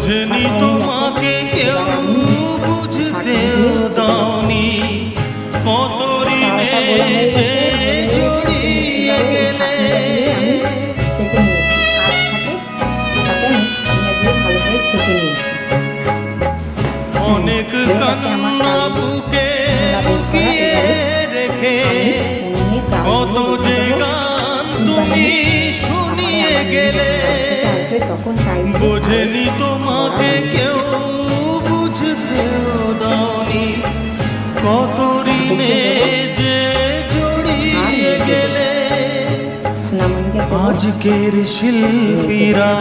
বোঝেনি তোমাকে কেউ, বুঝতেও দাওনি, কত ঋণে যে জড়িয়ে গেলে। অনেক কান্না বুকে লুকিয়ে রেখে কত যে গান তুমি শুনিয়ে গেলে। বোঝেনি তোমাকে কেউ, বুঝতেও দাওনি, কত ঋণে যে জড়িয়ে গেলে। আজকের শিল্পীরা